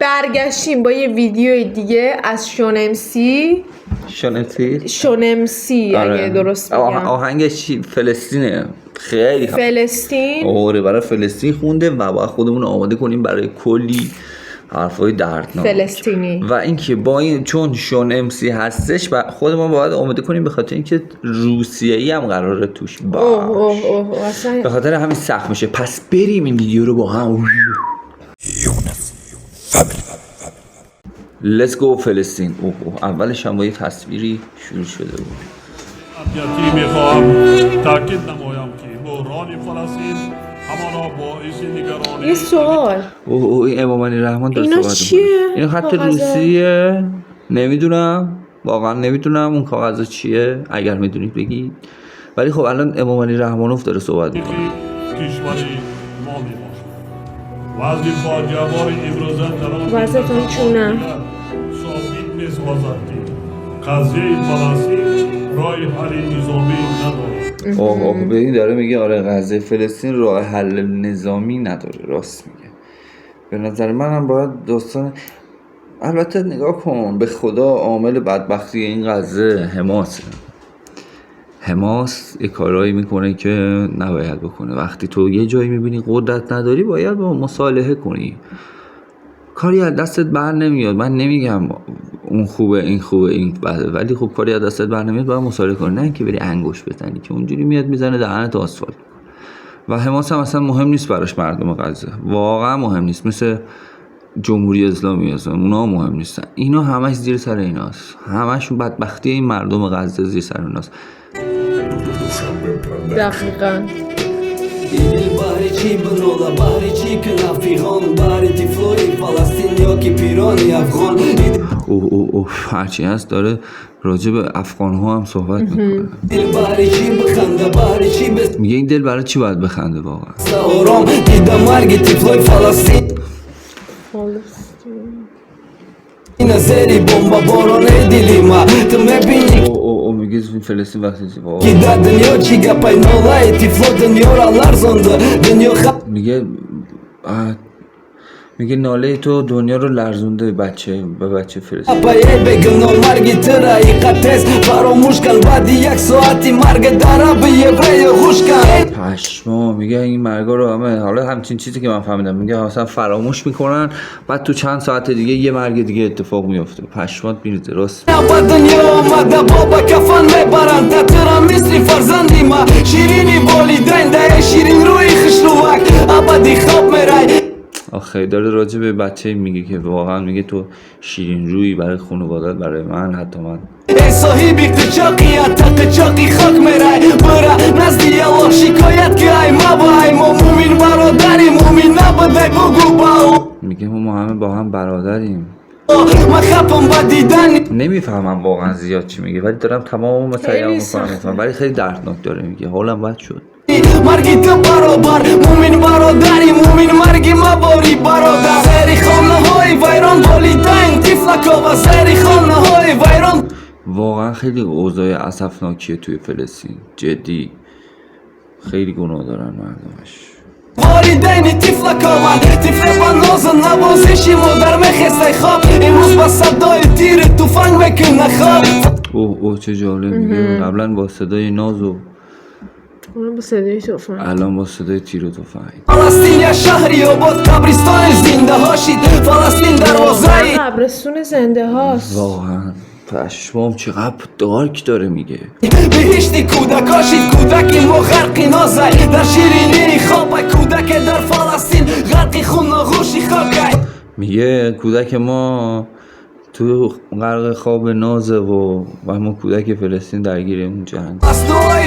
برگشتیم با یه ویدیو دیگه از شونمسی اگه درست بگم. آهنگش فلسطینه، خیلی فلسطین. آره برای فلسطین خونده و باید خودمون آماده کنیم برای کلی حرفای دردناک فلسطینی. و اینکه با این چون شونمسی هستش و خودمون باید آماده کنیم به خاطر اینکه روسیه‌ای هم قراره توش باشه. به خاطر همین سخت میشه. پس بریم این ویدیو رو با هم. Let's go فلسطین. اولش هم با یه تصویری شروع شده بود. میخوام تاکید نمایم که بحران فلسطین همانا باعث نگرانی. یه سوال. این امامعلی رحمان داره صحبت می‌کنه. چیه؟ این خط روسیه. نمیدونم، واقعا نمیدونم اون کاغذ چیه. اگر میدونید بگید. ولی خب الان امامعلی رحمانوف داره صحبت می‌کنه. کشوری ما میباشد. وضع فاجعه‌بار امروزه در وضعتون چونه؟ ثابت می‌سازد که قضیه فلسطین راه حل نظامی ندارد. ببین داره میگه آره قضیه فلسطین راه حل نظامی نداره. راست میگه. به نظر منم باید داستان، البته نگاه کن به خدا عامل بدبختی این قضیه حماس یه کارایی میکنه که نباید بکنه. وقتی تو یه جایی میبینی قدرت نداری باید با مصالحه کنی. کاری از دستت بر نمیاد. من نمیگم اون خوبه این خوبه این بده، ولی خب کاری از دستت بر نمیاد باید مصالحه کنی، نه اینکه بری انگوش بزنی که اونجوری میاد میزنه دهنت آسفالت. و حماس هم اصلا مهم نیست براش مردم غزه، واقعا مهم نیست. مثل جمهوری اسلامی هستن، اونا مهم نیستن. اینا همش زیر سر ایناست، همشون بدبختی این مردم غزه زیر سر اوناست. دقیقاً. هرچی هست داره راجع به افغان ها هم صحبت میکنه. میگه این دل برای چی باید بخنده واقعا؟ میگه فلسطین وقتی میگه ناله تو دنیا رو لرزونده به بچه فلسطین. پشما میگه این مرگا رو همه، حالا همچین چیزی که من فهمیدم میگه مثلا فراموش میکنن بعد تو چند ساعت دیگه یه مرگ دیگه اتفاق میفته. پشمات میریزه. راست آخه داره راجع به بچه میگه که واقعا میگه تو شیرین روی برای خانواده‌ات، برای من، حتی من. صاحبی قچاقیات قچاقی خاک میرای برا نزدی الله شکایت که ای ما مومن برادری مومن نبوده بگو باو. میگه ما همه با هم برادریم. ما خپم با دیدن. نمیفهمم واقعا زیاد چی میگه ولی دارم تمام متعیم میکنم ولی خیلی دردناک داره میگه. حالم بد شد. مرگی تو برابر مومن برادری مومن مرگی ما باری برادر سری خانه های ویران بالیدن تیفلکا و سری خانه های ویران. واقعا خیلی اوضاع اسفناکیه توی فلسطین. جدی خیلی گناه دارن مردمش. والدین تیفلکا و تیفل با نازن نوازشی مادر مخسته خواب امروز با صدای تیر توفنگ بکنه خواب. چه جالب میگه. قبلا با صدای ناز و با صدای توفنگ، الان با صدای تیر و تفنگ. فلسطین یا شهری آباد قبرستان زنده هاشید. فلسطین دروازه قبرستون زنده هاست. واقعا پشمام چقدر دارک داره میگه. بهشتی کودکاشید کودکی ما غرقی نازای در شیرینی خوابای کودک در فلسطین غرقی خون ناغوشی خاکای. میگه کودک ما تو غرق خواب نازه و ما کودک فلسطین درگیر اون جنگ.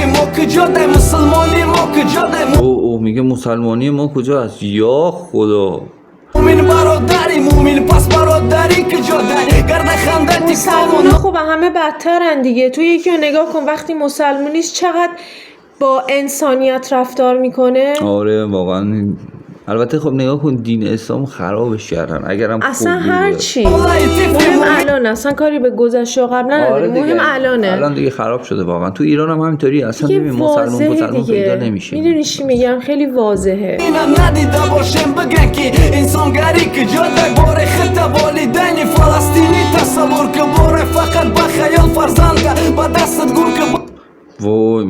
ما کجا ده مسلمانی ما کجا ده میگه مسلمانی ما کجا است؟ یا خدا. مومن برادری مومن پس برادری کجا ده گرد خنده مسلمان ها خب همه بدترن دیگه. تو یکی رو نگاه کن وقتی مسلمونیست چقدر با انسانیت رفتار میکنه. آره واقعا. البته خب نگاه کن دین اسلام خرابش کردن. اگرم اصلا هر چی مهم الان، اصلا کاری به گذشته و قبلا نداره. مهم الانه. الان دیگه خراب شده واقعا. تو ایران هم همینطوری. اصلا ببین مسلمان پیدا نمیشه. میدونی چی میگم؟ خیلی واضحه. اینا ندیده باشم بگن که انسانگری که جاده باره خطه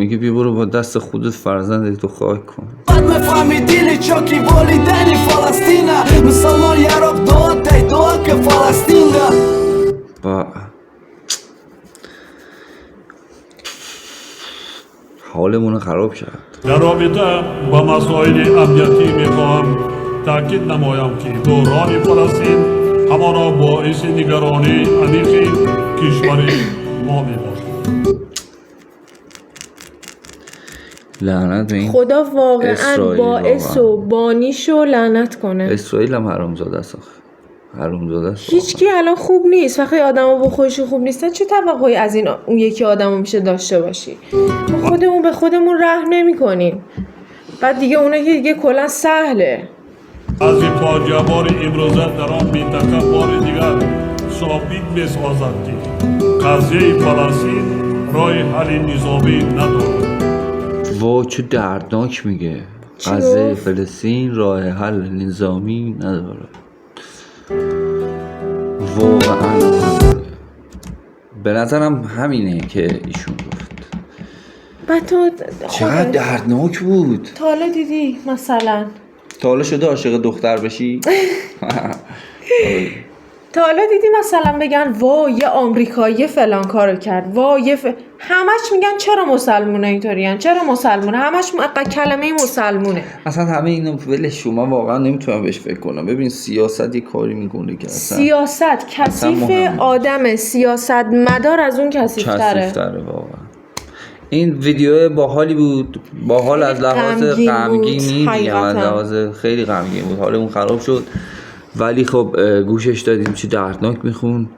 میگه بیا برو با دست خودت فرزند تو خاک کن. بعد مفهمیدین چاکی والیدنی فلسطینه مسلمان یارب دعا تی دعا که فلسطین ده با حالمون خراب کرد. در رابطه با مسائل امنیتی میخواهم تاکید نمایم که بحران فلسطین همانا باعث نگرانی عمیق کشور ما میباشد. لعنت به این خدا واقعا اسرائیل باعث واقعا. و بانیشو لعنت کنه. اسرائیل هم حرومزاده است آخه. حرومزاده است. هیچکی الان خوب نیست. وقتی آدما با خودشون خوب نیستن چه توقعی از این اون یکی آدمو میشه داشته باشی؟ ما خودمون به خودمون رحم نمی‌کنیم. بعد دیگه اونایی که دیگه کلا سهله. از این فاجعه بار امروزه در آن منطقه بار دیگر ثابت می‌سازد که قضیه فلسطین راه حل نظامی ندارد. وای چه دردناک میگه. چی قضیه گفت؟ فلسطین راه حل نظامی نداره. واقعا به نظرم همینه که ایشون گفت. بعد تو چقدر دردناک بود. تا حالا دیدی مثلا تا حالا شده عاشق دختر بشی؟ تا حالا دیدی مثلا بگن وا یه آمریکایی فلان کارو کرد، وا همش میگن چرا مسلمونه اینطورین، چرا مسلمونه، همش کلمه مسلمونه. اصلا همه اینو ولش شو، من واقعا نمیتونم بهش فکر کنم. ببین سیاست یه کاری میکنه که اصلا سیاست کثیف، مهم. آدم سیاست مدار از اون کثیف‌تره. واقعا. این ویدیو باحالی بود، باحال از لحاظ غمگینی میگم، از لحاظ خیلی غمگین بود، حالمون خراب شد. ولی خب گوشش دادیم چی دردناک میخون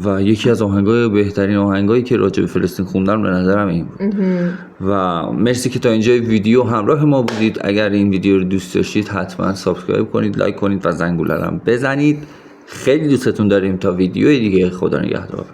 و یکی از آهنگای بهترین آهنگایی که راجع به فلسطین خوندم به نظرم این بود. و مرسی که تا اینجای ویدیو همراه ما بودید. اگر این ویدیو رو دوست داشتید حتما سابسکرایب کنید، لایک کنید و زنگوله رو هم بزنید. خیلی دوستتون داریم. تا ویدیو دیگه، خدا نگهدار.